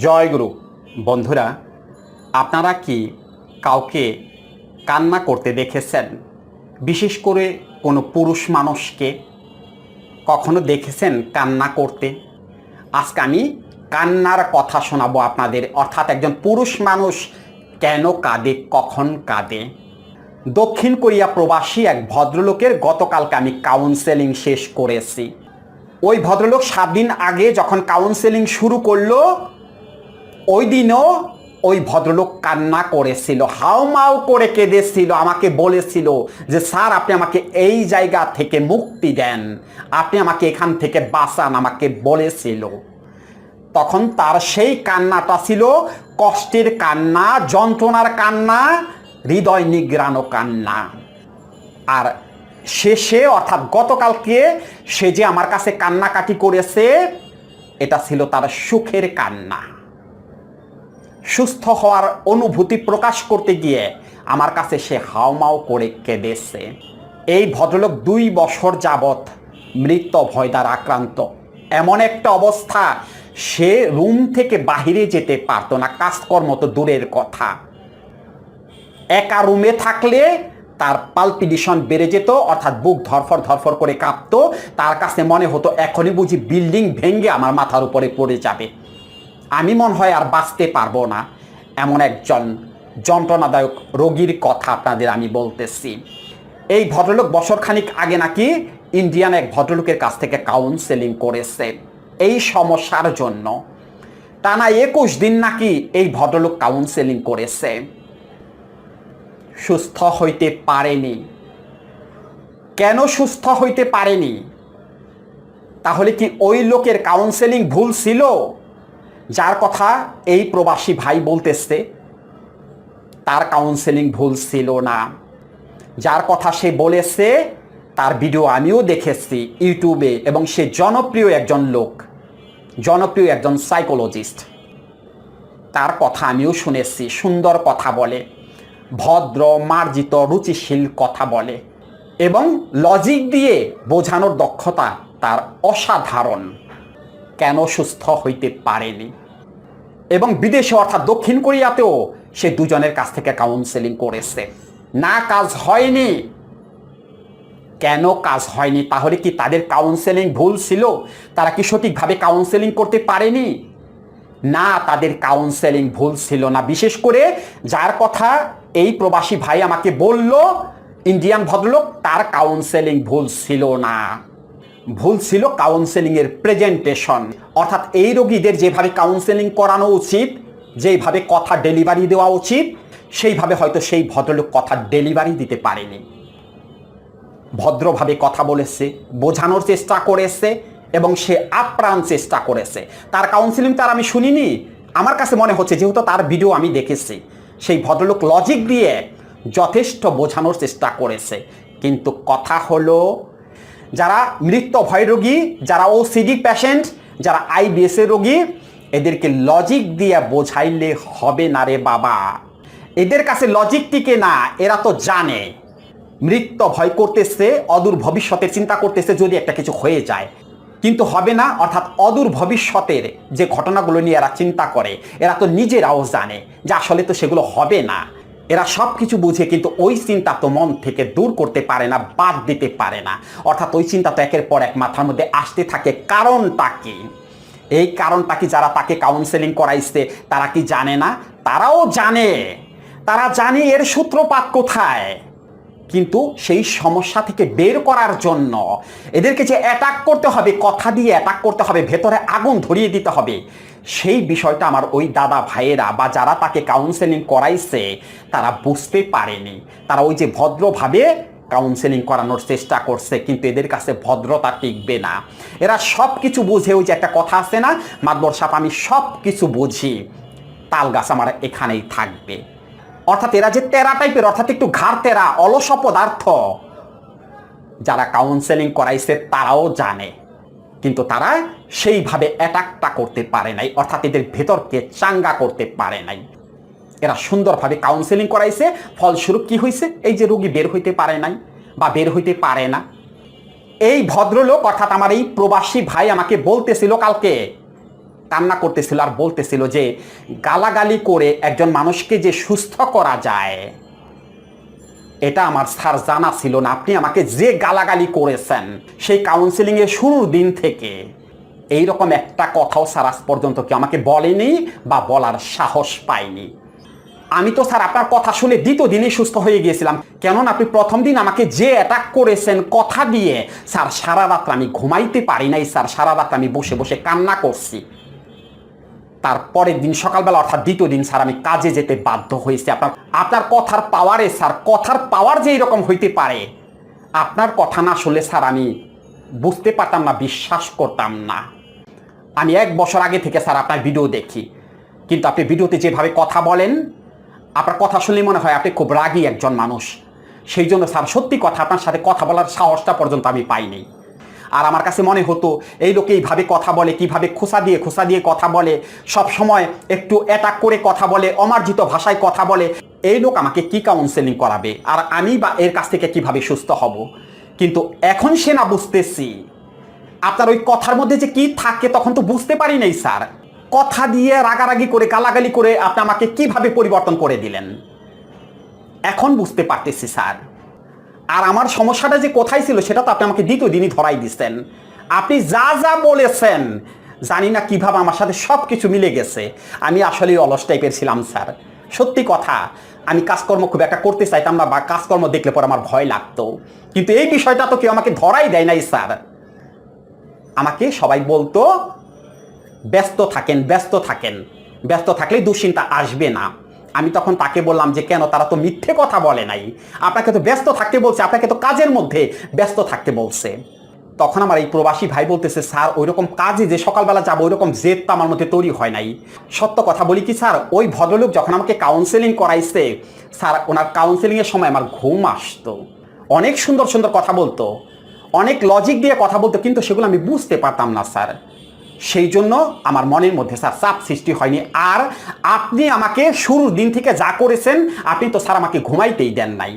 জয়গুরু। বন্ধুরা, আপনারা কি কাউকে কান্না করতে দেখেছেন? বিশেষ করে কোনো পুরুষ মানুষকে কখনো দেখেছেন কান্না করতে? আজকে আমি কান্নার কথা শোনাবো আপনাদের, অর্থাৎ একজন পুরুষ মানুষ কেন কাঁদে, কখন কাঁদে। দক্ষিণ কোরিয়া প্রবাসী এক ভদ্রলোকের গতকালকে আমি কাউন্সেলিং শেষ করেছি। ওই ভদ্রলোক 7 দিন আগে যখন কাউন্সেলিং শুরু করলো, ওই দিনও ওই ভদ্রলোক কান্না করেছিল, হাউমাউ করে কেঁদেছিল, আমাকে বলেছিল যে স্যার আপনি আমাকে এই জায়গা থেকে মুক্তি দেন, আপনি আমাকে এখান থেকে বাঁচান, আমাকে বলেছিল। তখন তার সেই কান্নাটা ছিল কষ্টের কান্না, যন্ত্রণার কান্না, হৃদয় নিগ্রানো কান্না। আর শেষে অর্থাৎ গতকালকে সে যে আমার কাছে কান্নাকাটি করেছে, এটা ছিল তার সুখের কান্না। সুস্থ হওয়ার অনুভূতি প্রকাশ করতে গিয়ে আমার কাছে সে হাউমাউ করে কেঁদেছে। এই ভদ্রলোক 2 বছর যাবৎ মৃত্যু ভয় দ্বারা আক্রান্ত। এমন একটা অবস্থা, সে রুম থেকে বাহিরে যেতে পারতো না, কাজকর্ম তো দূরের কথা। একা রুমে থাকলে তার পালপিটেশন বেড়ে যেত, অর্থাৎ বুক ধরফর ধরফর করে কাঁপতো। তার কাছে মনে হতো এখনই বুঝি বিল্ডিং ভেঙে আমার মাথার উপরে পড়ে যাবে, আমি মনে হয় আর বাঁচতে পারবো না। এমন একজন যন্ত্রণাদায়ক রোগীর কথা আপনাদের আমি বলতেছি। এই ভদ্রলোক বছরখানিক আগে নাকি ইন্ডিয়ান এক ভদ্রলোকের কাছ থেকে কাউন্সেলিং করেছে এই সমস্যার জন্য। টানা 21 দিন নাকি এই ভদ্রলোক কাউন্সেলিং করেছে, সুস্থ হইতে পারেনি। কেন সুস্থ হইতে পারেনি? তাহলে কি ওই লোকের কাউন্সেলিং ভুল ছিল? যার কথা এই প্রবাসী ভাই বলতেছে তার কাউন্সেলিং ভুল ছিল না। যার কথা সে বলেছে তার ভিডিও আমিও দেখেছি ইউটিউবে, এবং সে জনপ্রিয় একজন লোক, জনপ্রিয় একজন সাইকোলজিস্ট। তার কথা আমিও শুনেছি, সুন্দর কথা বলে, ভদ্র মার্জিত রুচিশীল কথা বলে, এবং লজিক দিয়ে বোঝানোর দক্ষতা তার অসাধারণ। কেন সুস্থ হইতে পারেনি? এবং বিদেশে অর্থাৎ দক্ষিণ কোরিয়াতেও সে দুজনের কাছ থেকে কাউন্সেলিং করেছে, না কাজ হয়নি। কেন কাজ হয়নি? তাহলে কি তাদের কাউন্সেলিং ভুল ছিল? তারা কি সঠিকভাবে কাউন্সেলিং করতে পারেনি? না, তাদের কাউন্সেলিং ভুল ছিল না। বিশেষ করে যার কথা এই প্রবাসী ভাই আমাকে বলল, ইন্ডিয়ান ভদ্রলোক, তার কাউন্সেলিং ভুল ছিল না। ভুল ছিল কাউন্সেলিংয়ের প্রেজেন্টেশন, অর্থাৎ এই রোগীদের যেভাবে কাউন্সেলিং করানো উচিত, যেভাবে কথা ডেলিভারি দেওয়া উচিত, সেইভাবে হয়তো সেই ভদ্রলোক কথা ডেলিভারি দিতে পারেনি। ভদ্রভাবে কথা বলেছে, বোঝানোর চেষ্টা করেছে, এবং সে আপ্রাণ চেষ্টা করেছে। তার কাউন্সেলিং তার আমি শুনিনি, আমার কাছে মনে হচ্ছে যেহেতু তার ভিডিও আমি দেখেছি, সেই ভদ্রলোক লজিক দিয়ে যথেষ্ট বোঝানোর চেষ্টা করেছে। কিন্তু কথা হলো, যারা মৃত্যু ভয় রোগী, যারা ওসিডি পেশেন্ট, যারা আইবিএস এর রোগী, এদেরকে লজিক দিয়ে বোঝাইলে হবে না রে বাবা। এদের কাছে লজিক টিকে না। এরা তো জানে মৃত্যু ভয় করতেছে, অদূর ভবিষ্যতের চিন্তা করতেছে যদি একটা কিছু হয়ে যায়, কিন্তু হবে না। অর্থাৎ অদূর ভবিষ্যতের যে ঘটনাগুলো নিয়ে এরা চিন্তা করে, এরা তো নিজেরাও জানে যে আসলে তো সেগুলো হবে না। এরা সব কিছু বুঝে, কিন্তু ওই চিন্তা তো মন থেকে দূর করতে পারে না, বাদ দিতে পারে না। অর্থাৎ ওই চিন্তা তো একের পর এক মাথার মধ্যে আসতে থাকে। কারণটা কি? এই কারণটা কি যারা তাকে কাউন্সেলিং করাইছে তারা কি জানে না? তারাও জানে, তারা জানে এর সূত্রপাত কোথায়। কিন্তু সেই সমস্যা থেকে বের করার জন্য এদেরকে যে অ্যাটাক করতে হবে, কথা দিয়ে অ্যাটাক করতে হবে, ভেতরে আগুন ধরিয়ে দিতে হবে, সেই বিষয়টা আমার ওই দাদা ভাইয়েরা বা যারা তাকে কাউন্সেলিং করাইছে তারা বুঝতে পারেনি। তারা ওই যে ভদ্রভাবে কাউন্সেলিং করানোর চেষ্টা করছে, কিন্তু এদের কাছে ভদ্রতা টিকবে না। এরা সব কিছু বুঝে, ওই যে একটা কথা আছে না, মাতবর সাহেব আমি সব কিছু বুঝি, তাল গাছ আমার এখানেই থাকবে। অর্থাৎ এরা যে তেরা টাইপের, অর্থাৎ একটু ঘাড় তেরা, অলস পদার্থ। যারা কাউন্সেলিং করাইছে তারাও জানে, কিন্তু তারা সেইভাবে অ্যাটাকটা করতে পারে নাই, অর্থাৎ এদের ভেতরকে চাঙ্গা করতে পারে নাই। এরা সুন্দরভাবে কাউন্সেলিং করাইছে, ফলস্বরূপ কি হয়েছে? এই যে রোগী বের হইতে পারে নাই বা বের হইতে পারে না। এই ভদ্রলোক অর্থাৎ আমার এই প্রবাসী ভাই আমাকে বলতেছিল কালকে কান্না করতেছিল আর বলতেছিল যে গালাগালি করে একজন মানুষকে যে সুস্থ করা যায় এটা আমার স্যার জানা ছিল না। আপনি আমাকে যে গালাগালি করেছেন সেই কাউন্সেলিংয়ের শুরুর দিন থেকে এইরকম একটা কথাও স্যার আজ পর্যন্ত কি আমাকে বলেনি বা বলার সাহস পায়নি। আমি তো স্যার আপনার কথা শুনে দ্বিতীয় দিনই সুস্থ হয়ে গিয়েছিলাম, কেননা আপনি প্রথম দিন আমাকে যে অ্যাটাক করেছেন কথা দিয়ে, স্যার সারা রাত আমি ঘুমাইতে পারি নাই স্যার, সারা রাত আমি বসে বসে কান্না করছি। তারপরের দিন সকালবেলা অর্থাৎ দ্বিতীয় দিন স্যার আমি কাজে যেতে বাধ্য হয়েছি। আপনার কথার পাওয়ারে স্যার, কথার পাওয়ার যে এরকম হইতে পারে, আপনার কথা না শুনলে স্যার আমি বুঝতে পারতাম না, বিশ্বাস করতাম না। আমি 1 বছর আগে থেকে স্যার আপনার ভিডিও দেখি, কিন্তু আপনি ভিডিওতে যেভাবে কথা বলেন, আপনার কথা শুনলে মনে হয় আপনি খুব রাগী একজন মানুষ। সেই জন্য স্যার সত্যি কথা আপনার সাথে কথা বলার সাহসটা পর্যন্ত আমি পাইনি। আর আমার কাছে মনে হতো এই লোকে এইভাবে কথা বলে, কিভাবে খোসা দিয়ে কথা বলে, সব সময় একটু অ্যাটাক করে কথা বলে, অমার্জিত ভাষায় কথা বলে, এই লোক আমাকে কি কাউন্সেলিং করাবে আর আমি বা এর কাছ থেকে কিভাবে সুস্থ হব। কিন্তু এখন সে না বুঝতেছি আপনার ওই কথার মধ্যে যে কি থাকে, তখন তো বুঝতে পারি নাই স্যার। কথা দিয়ে রাগারাগি করে গালাগালি করে আপনি আমাকে কিভাবে পরিবর্তন করে দিলেন, এখন বুঝতে পারতেছি স্যার। আর আমার সমস্যাটা যে কোথায় ছিল সেটা তো আপনি আমাকে দ্বিতীয় দিনই ধরাই দিচ্ছেন। আপনি যা যা বলেছেন জানি না কিভাবে আমার সাথে সব কিছু মিলে গেছে। আমি আসলে অলস টাইপের ছিলাম স্যার, সত্যি কথা। আমি কাজকর্ম খুব একটা করতে চাইতাম না, বা কাজকর্ম দেখলে পরে আমার ভয় লাগতো। কিন্তু এই বিষয়টা তো কেউ আমাকে ধরাই দেয় নাই স্যার। আমাকে সবাই বলতো ব্যস্ত থাকেন, ব্যস্ত থাকলেই দুশ্চিন্তা আসবে না। আমি তখন তাকে বললাম যে কেন, তারা তো মিথ্যে কথা বলে নাই, আপনাকে তো ব্যস্ত থাকতে বলছে, আপনাকে তো কাজের মধ্যে ব্যস্ত থাকতে বলছে। তখন আমার এই প্রবাসী ভাই বলতেছে স্যার ওইরকম কাজে যে সকালবেলা যাবো ওইরকম জেদ তো আমার মধ্যে তৈরি হয় নাই। সত্য কথা বলি কি স্যার, ওই ভদ্রলোক যখন আমাকে কাউন্সেলিং করাইছে স্যার, ওনার কাউন্সেলিংয়ের সময় আমার ঘুম আসতো। অনেক সুন্দর সুন্দর কথা বলতো, অনেক লজিক দিয়ে কথা বলতো, কিন্তু সেগুলো আমি বুঝতে পারতাম না স্যার। সেই জন্য আমার মনের মধ্যে স্যার চাপ সৃষ্টি হয়নি। আর আপনি আমাকে শুরুর দিন থেকে যা করেছেন, আপনি তো স্যার আমাকে ঘুমাইতেই দেন নাই।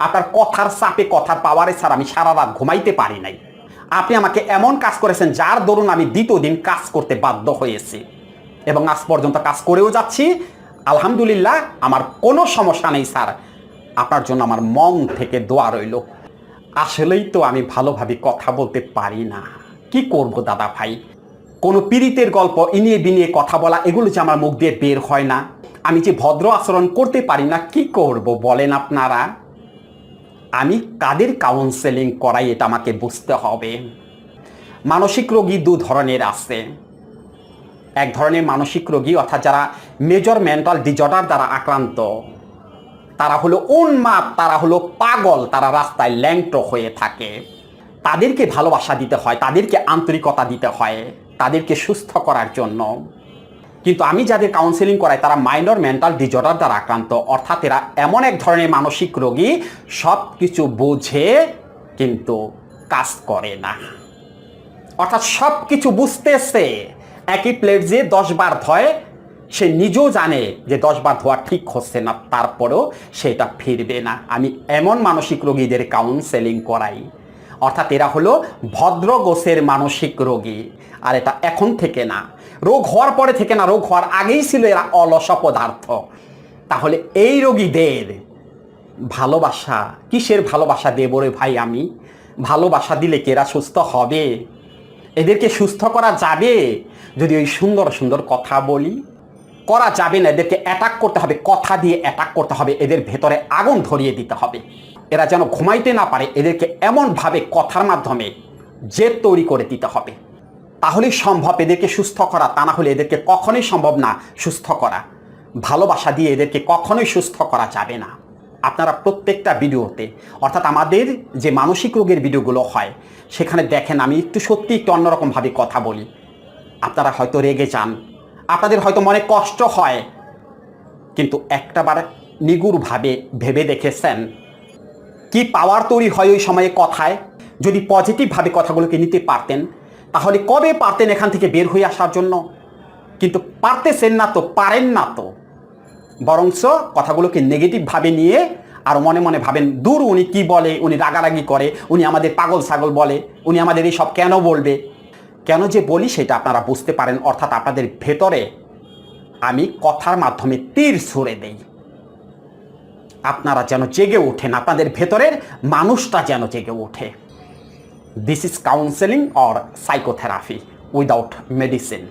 আপনার কথার চাপে, কথার পাওয়ারে স্যার আমি সারা রাত ঘুমাইতে পারি নাই। আপনি আমাকে এমন কাজ করেছেন যার দরুন আমি দ্বিতীয় দিন কাজ করতে বাধ্য হয়েছি, এবং আজ পর্যন্ত কাজ করেও যাচ্ছি। আলহামদুলিল্লাহ, আমার কোনো সমস্যা নেই স্যার। আপনার জন্য আমার মন থেকে দোয়া রইল। আসলেই তো আমি ভালোভাবে কথা বলতে পারি না, কি করব দাদা ভাই। কোনো পীড়িতের গল্প ইনিয়ে বিনিয়ে কথা বলা, এগুলো যে আমার মুখ দিয়ে বের হয় না। আমি যে ভদ্র আচরণ করতে পারি না, কি করব বলেন আপনারা। আমি কাদের কাউন্সেলিং করাই এটা আমাকে বুঝতে হবে। মানসিক রোগী 2 ধরনের আছে। এক ধরনের মানসিক রোগী অর্থাৎ যারা মেজর মেন্টাল ডিসঅর্ডার দ্বারা আক্রান্ত, তারা হলো উন্মাদ, তারা হলো পাগল, তারা রাস্তায় ল্যাংটো হয়ে থাকে। তাদেরকে ভালোবাসা দিতে হয়, তাদেরকে আন্তরিকতা দিতে হয়, তাদেরকে সুস্থ করার জন্য। কিন্তু আমি যাদের কাউন্সেলিং করাই তারা মাইনর মেন্টাল ডিসঅর্ডার দ্বারা আক্রান্ত, অর্থাৎ এরা এমন এক ধরনের মানসিক রোগী, সব কিছু বোঝে কিন্তু কাজ করে না। অর্থাৎ সব কিছু বুঝতেছে, একই প্লেট যে 10 বার ধোয়, সে নিজেও জানে যে 10 বার ধোয়া ঠিক হচ্ছে না, তারপরেও সেটা ফিরবে না। আমি এমন মানসিক রোগীদের কাউন্সেলিং করাই। অর্থাৎ এরা হলো ভদ্র গোছের মানসিক রোগী। আর এটা এখন থেকে না, রোগ হওয়ার পরে থেকে না, রোগ হওয়ার আগেই ছিল এরা অলস পদার্থ। তাহলে এই রোগীদের ভালোবাসা, কিসের ভালোবাসা দেব রে ভাই আমি? ভালোবাসা দিলে কি এরা সুস্থ হবে? এদেরকে সুস্থ করা যাবে যদি ওই সুন্দর সুন্দর কথা বলি? করা যাবে না। এদেরকে অ্যাটাক করতে হবে, কথা দিয়ে অ্যাটাক করতে হবে, এদের ভেতরে আগুন ধরিয়ে দিতে হবে। এরা যেন ঘুমাইতে না পারে, এদেরকে এমনভাবে কথার মাধ্যমে জেদ তৈরি করে দিতে হবে। তাহলেই সম্ভব এদেরকে সুস্থ করা, তা না হলে এদেরকে কখনোই সম্ভব না সুস্থ করা। ভালোবাসা দিয়ে এদেরকে কখনোই সুস্থ করা যাবে না। আপনারা প্রত্যেকটা ভিডিওতে, অর্থাৎ আমাদের যে মানসিক রোগের ভিডিওগুলো হয় সেখানে দেখেন আমি একটু অন্যরকমভাবে কথা বলি। আপনারা হয়তো রেগে যান, আপনাদের হয়তো মনে কষ্ট হয়, কিন্তু একটাবার নিগুড়ভাবে ভেবে দেখেছেন কি পাওয়ার তৈরি হয় ওই সময়ে কথায়? যদি পজিটিভভাবে কথাগুলোকে নিতে পারতেন তাহলে কবে পারতেন এখান থেকে বের হয়ে আসার জন্য। কিন্তু পারতেছেন না তো, পারেন না তো, বরঞ্চ কথাগুলোকে নেগেটিভভাবে নিয়ে আর মনে মনে ভাবেন দূর, উনি কি বলে, উনি রাগারাগি করে, উনি আমাদের পাগল ছাগল বলে, উনি আমাদের এইসব কেন বলবে। কেন যে বলি সেটা আপনারা বুঝতে পারেন, অর্থাৎ আপনাদের ভেতরে আমি কথার মাধ্যমে তীর ছুঁড়ে দেই, আপনারা যেন জেগে ওঠেন, আপনাদের ভেতরের মানুষটা যেন জেগে ওঠে। This is counselling or psychotherapy without medicine.